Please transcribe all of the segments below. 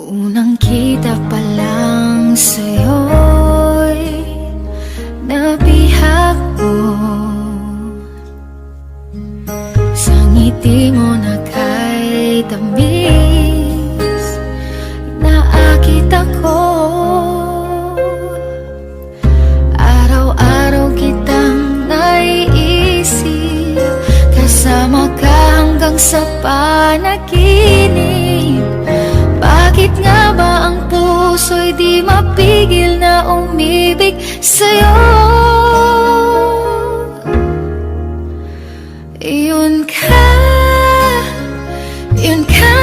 Unang kita pa lang sa'yo'y nabihag mo. Sa ngiti mo na kay tamis, naakit ako. Araw-araw kitang naiisip, kasama ka hanggang sa panaginip. Bakit nga ba ang puso'y di mapigil na umibig sa'yo? Yun ka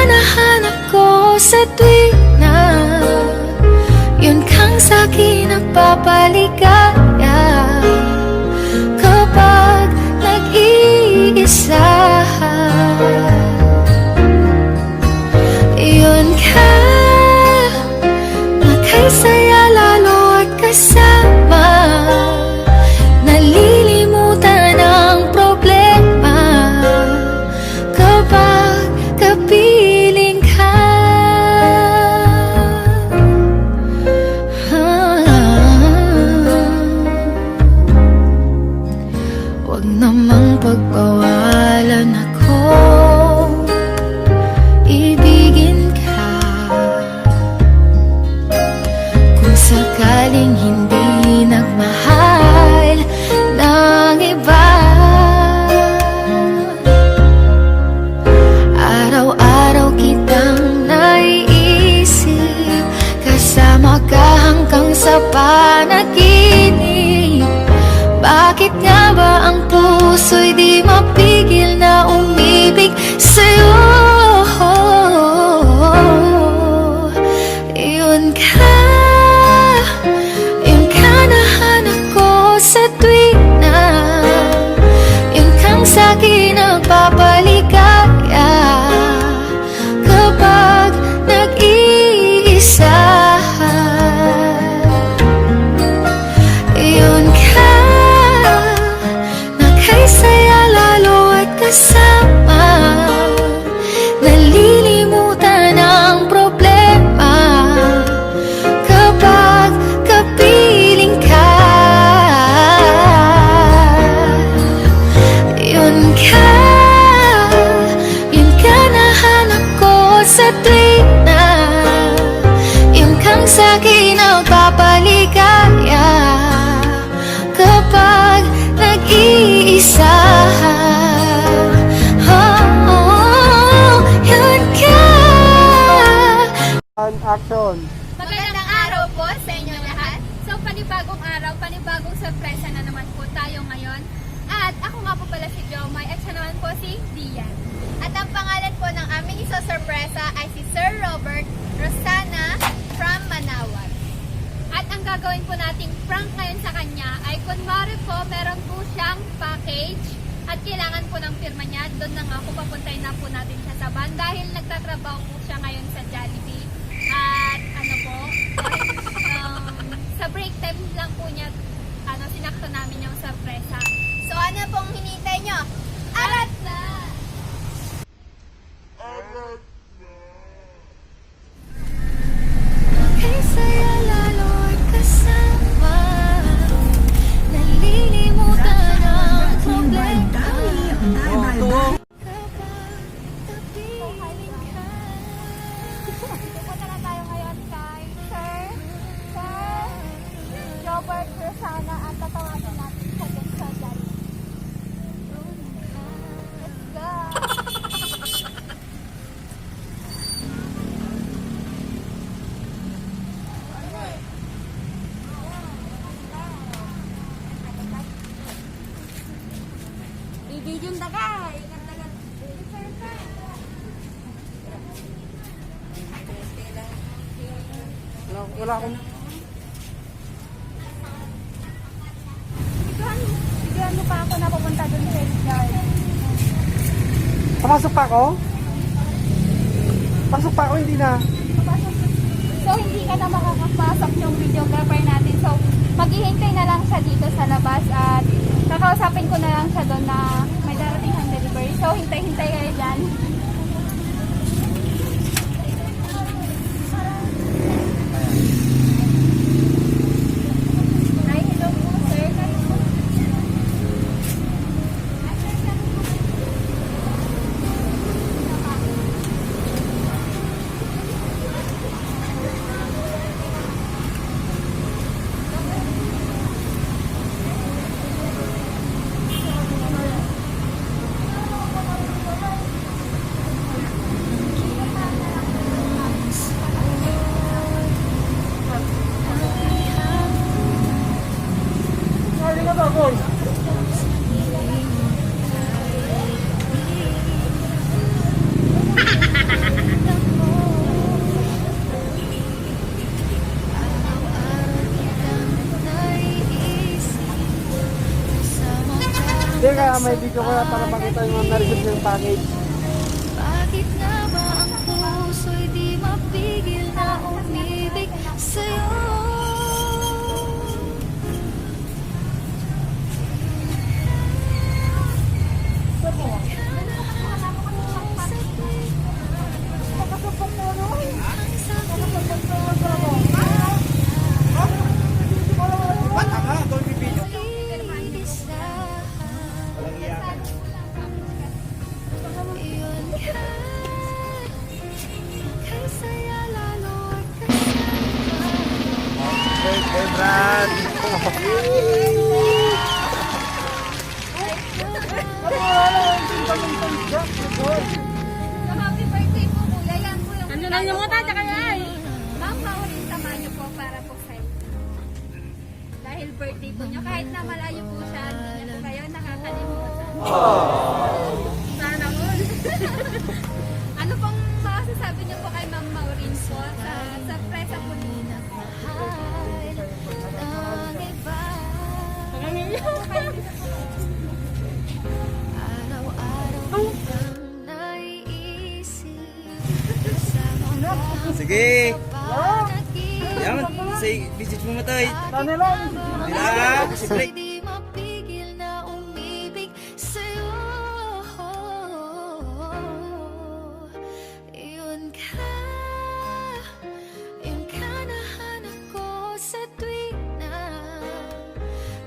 nahanap ko sa tuwing na yun kang sa'kin nagpapaligaya. Kapag nag-iisa, yun ka na kay saya lalo at kasama. Nalilimutan ang problema kapag kapiling ka. Huwag namang pagbawalan ako, ibigin ka. Kung sakaling hindi nagmahal ng iba, araw-araw kitang naiisip, kasama ka hanggang sa panaginip. Bakit nga ba ang puso'y di mapigil na umibig sa'yo? Yun ka nahanap ko sa tuwing na yun kang sa'kin nagpapaligaya. Kapag nag-iisa, yun ka na kay saya lalo at kasama. Nalilimutan ang problema kapag kapiling ka. Yun ka nahanap ko sa tuwing na yun kang sa'kin nagpapaligaya. Kapag nag-iisa, yun ka. Action! Magandang araw po sa inyo lahat. So, panibagong araw, panibagong sorpresa na naman po tayo ngayon. At ako nga po pala si Jomay at siya naman po si Dian. At ang pangalan po ng aming isa-sorpresa ay si Sir Robert Rosana from Manawan. At ang gagawin po nating prank ngayon sa kanya ay kunwari po meron po siyang package at kailangan po ng pirma niya. Doon na nga po papuntahin na po natin siya sa van dahil nagtatrabaho po siya ngayon sa Jollibee. At sa break time lang po niya sinakto namin yung sorpresa. So ano pong hinihintay nyo? Arat na! Kay saya lalo at kasama. Nalilimutan ang problema kapag kapiling ka. Pupunta na tayo ngayon kay Sir Robert Rosana at tatawagin natin siya dun sa Jollibee. Let's go! Ibigyan na ka! Wala akong... Bigyan mo pa ako na pupunta dun sa Jollibee. Papasok pa ako? Pasok pa ako, hindi na. So, hindi ka na makakapasok yung videographer natin. So, maghihintay na lang siya dito sa labas at kakausapin ko na lang siya doon na may darating ang delivery. So, hintay-hintay kayo dyan. may video ko para makita yung na-receive yung package. Bakit nga ba ang puso'y di mapigil na umibig sa'yo? Hey, Brad! So, happy birthday po, kuya. Yan po yung... Ano lang yung mga tata kaya ay? Ma'am, pauling samahan niyo po para po sa inyo. Dahil birthday po niyo, kahit na malayo po siya, hindi niya po kayo nakakalimutan. Sana all. Ano pong masasabi niyo po kay Ma'am Maureen po sa surpresa po niyo? Sige! Yan, say, visit mo matay. Sana lang. Dila, si Blake. Di mapigil na umibig sa'yo. Yun ka nahanap ko sa tuwing na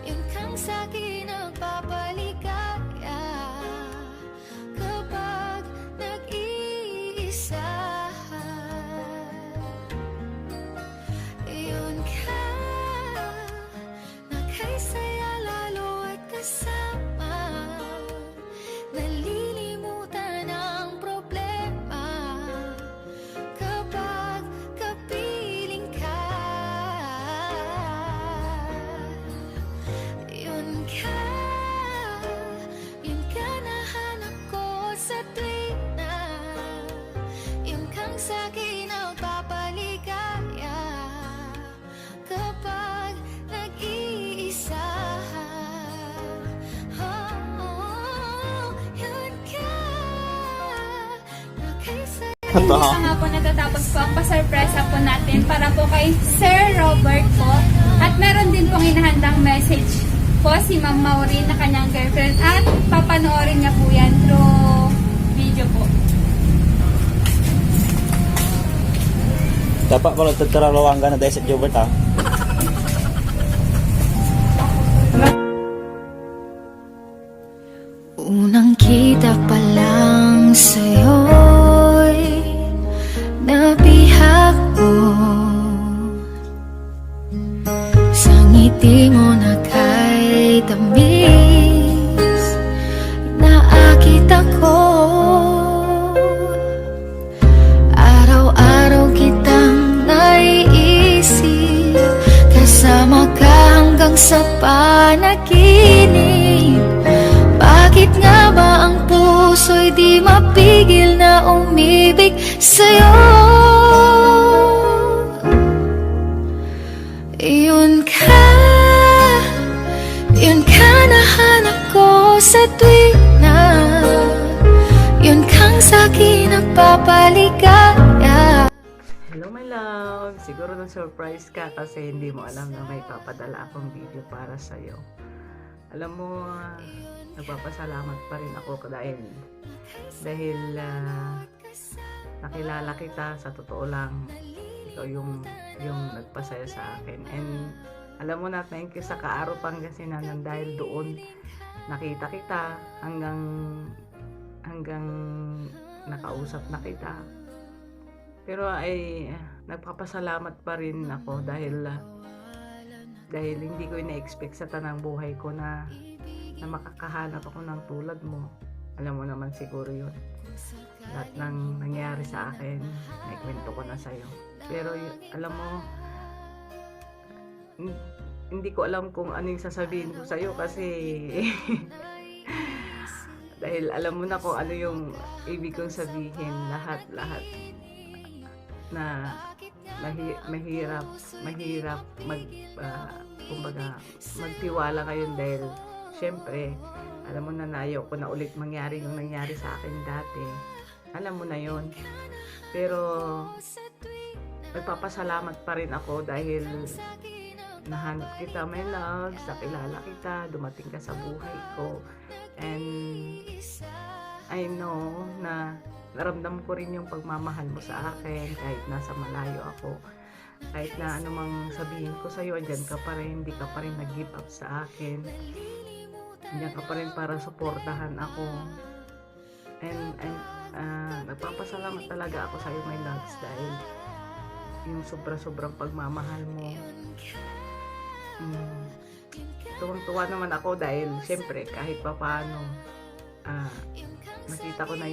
yun kang sa'kin nagpapaligaya kapag nag-iisa. Yun ka na kay saya lalo at kasama, nalilimutan ang problema kapag kapiling ka. Yun ka nahanap ko sa tuwing na yun kang sa'kin nagpapaligaya kapag nag-iisa. Yun ka na kay saya. Dito na nga po natatapos po ang pasurpresa po natin para po kay Sir Robert po. At meron din pong inahandang message po si Ma'am Maureen na kanyang girlfriend at papanoorin niya po yan through video po. Dapat pala tataralawang ka na dahil sa Jobert ha. Unang kita pa lang sa'yo'y nabihag mo. Sa ngiti mo na kay tamis, naakit ako. Araw-araw kitang naiisip, kasama ka hanggang sa panaginip. Bakit nga ba ang puso'y di mapigil na umibig sa'yo? Yun ka nahanap ko sa tuwing na yun kang sa'kin nagpapaligaya. Hello my love! Siguro na-surprise ka kasi hindi mo alam na may papadala akong video para sa'yo. Alam mo, nagpapasalamat pa rin ako dahil nakilala kita, sa totoo lang. Ikaw yung nagpasaya sa akin. And alam mo na, thank you sa Kaaro Pangasinan dahil doon nakita kita hanggang nakausap na kita. Pero ay nagpapasalamat pa rin ako dahil hindi ko ina-expect sa tanang buhay ko na makakahanap ako ng tulad mo. Alam mo naman siguro yun. Lahat ng nangyari sa akin, naikwento ko na sa'yo. Pero alam mo, hindi ko alam kung ano yung sasabihin ko sa'yo kasi dahil alam mo na kung ano yung ibig kong sabihin, lahat na mahirap kumbaga magtiwala kayo dahil syempre Alam mo na ayaw ko na ulit mangyari yung nangyari sa akin dati. Alam mo na yon. Pero nagpapasalamat pa rin ako dahil nahanap kita, my love, nakilala kita, dumating ka sa buhay ko. And I know na naramdam ko rin yung pagmamahal mo sa akin kahit nasa malayo ako. Kahit na anumang sabihin ko sa'yo, andyan ka pa rin, hindi ka pa rin nag-give up sa akin. Andyan ka pa rin para suportahan ako. And nagpapasalamat talaga ako sa'yo, my loves, dahil yung sobra-sobrang pagmamahal mo. Tuwang-tuwa naman ako dahil syempre kahit pa paano nakita ko na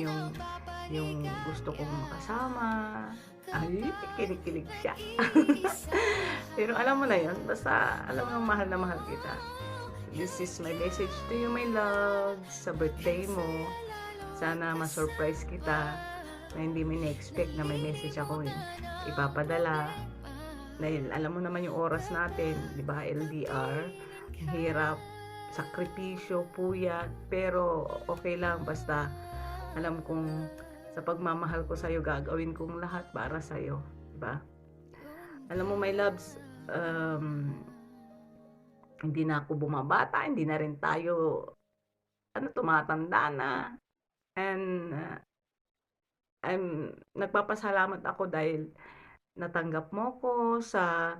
yung gusto kong makasama. Ay, kinig-kinig siya. Pero alam mo na yun, basta alam mo mahal na mahal kita. This is my message to you, my love, sa birthday mo. Sana ma-surprise kita na hindi mo na-expect na may message ako ipapadala. Dahil alam mo naman yung oras natin, di ba, LDR, hirap, sakripisyo, puyat, pero okay lang, basta alam kong sa pagmamahal ko sa'yo, gagawin kong lahat para sa'yo, di ba? Alam mo, my loves, hindi na ako bumabata, hindi na rin tayo, tumatanda na. And nagpapasalamat ako dahil natanggap mo ko sa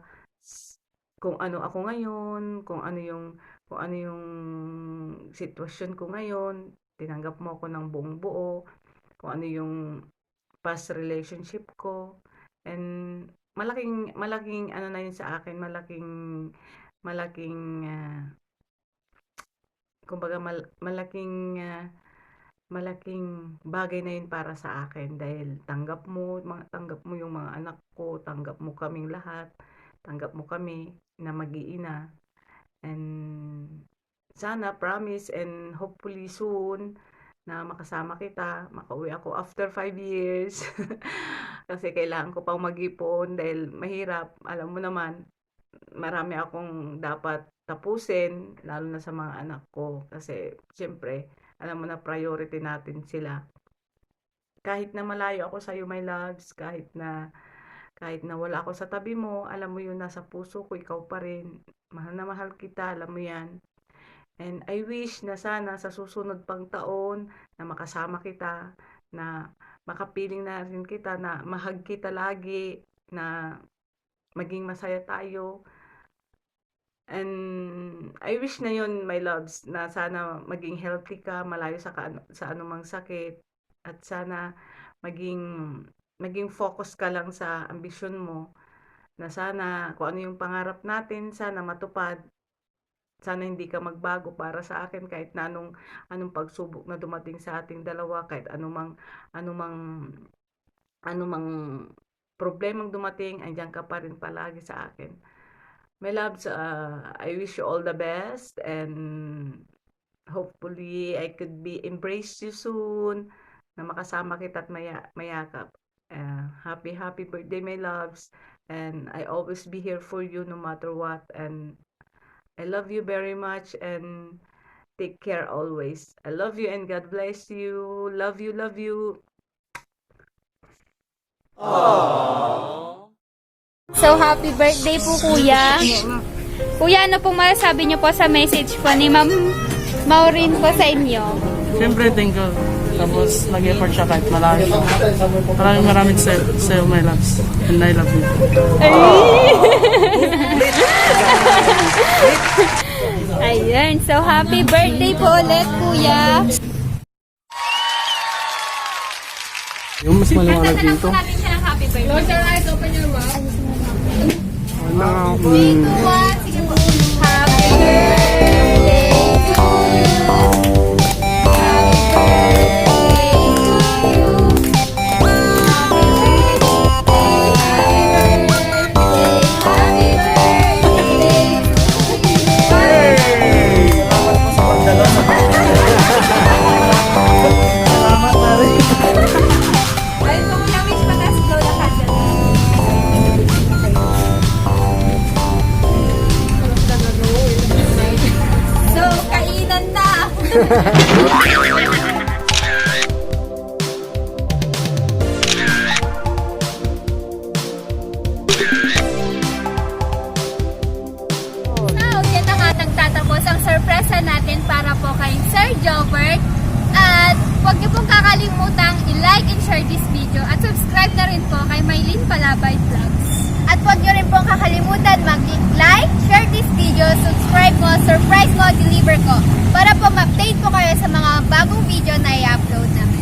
kung ano ako ngayon, kung ano yung sitwasyon ko ngayon. Tinanggap mo ako ng buong buo, kung ano yung past relationship ko. And malaking ano na yun sa akin, kumbaga malaking bagay na yun para sa akin dahil tanggap mo yung mga anak ko, tanggap mo kaming lahat, tanggap mo kami na mag-iina. And sana, promise, and hopefully soon na makasama kita, makauwi ako after 5 years. Kasi kailangan ko pang mag-ipon dahil mahirap. Alam mo naman, marami akong dapat tapusin, lalo na sa mga anak ko. Kasi, siyempre, alam mo na priority natin sila. Kahit na malayo ako sa iyo, my loves, kahit na wala ako sa tabi mo, alam mo yun, nasa puso ko, ikaw pa rin. Mahal na mahal kita, alam mo yan. And I wish na sana sa susunod pang taon na makasama kita, na makapiling na rin kita, na mahag kita lagi, na maging masaya tayo. And I wish na yun, my loves, na sana maging healthy ka, malayo sa anumang sakit, at sana maging focus ka lang sa ambisyon mo, na sana kung ano yung pangarap natin, sana matupad. Sana hindi ka magbago para sa akin kahit na anong pagsubok na dumating sa ating dalawa, kahit anumang problemang dumating, andiyan ka pa rin palagi sa akin. My loves, I wish you all the best, and hopefully I could embrace you soon, na makasama kita at mayakap. Happy birthday, my loves, and I always be here for you no matter what, and I love you very much, and take care always. I love you and God bless you. Love you, love you. So, happy birthday po, Kuya. Kuya, ano pong masasabi niyo po sa message po ni Ma'am Maureen po sa inyo? Siyempre, thank you. Tapos, nag-effort siya kahit malayo. Maraming sa'yo, my loves. And I love you. Ayun. So, happy birthday po ulit, Kuya. Yung mas maliwanag Sasalan dito. po natin siya ng happy birthday. Close your eyes, open your mouth. Wala. 3, 2, 1. Sige po. Happy birthday to you. Happy birthday to you. Happy birthday Ayun po, Kuya, wish pataas blow the candle. kalimutang i-like and share this video at subscribe na rin po kay Maylin Palabay Vlogs. At huwag nyo rin pong kakalimutan mag-like, share this video, subscribe mo, surprise mo, deliver ko para po ma-update po kayo sa mga bagong video na i-upload namin.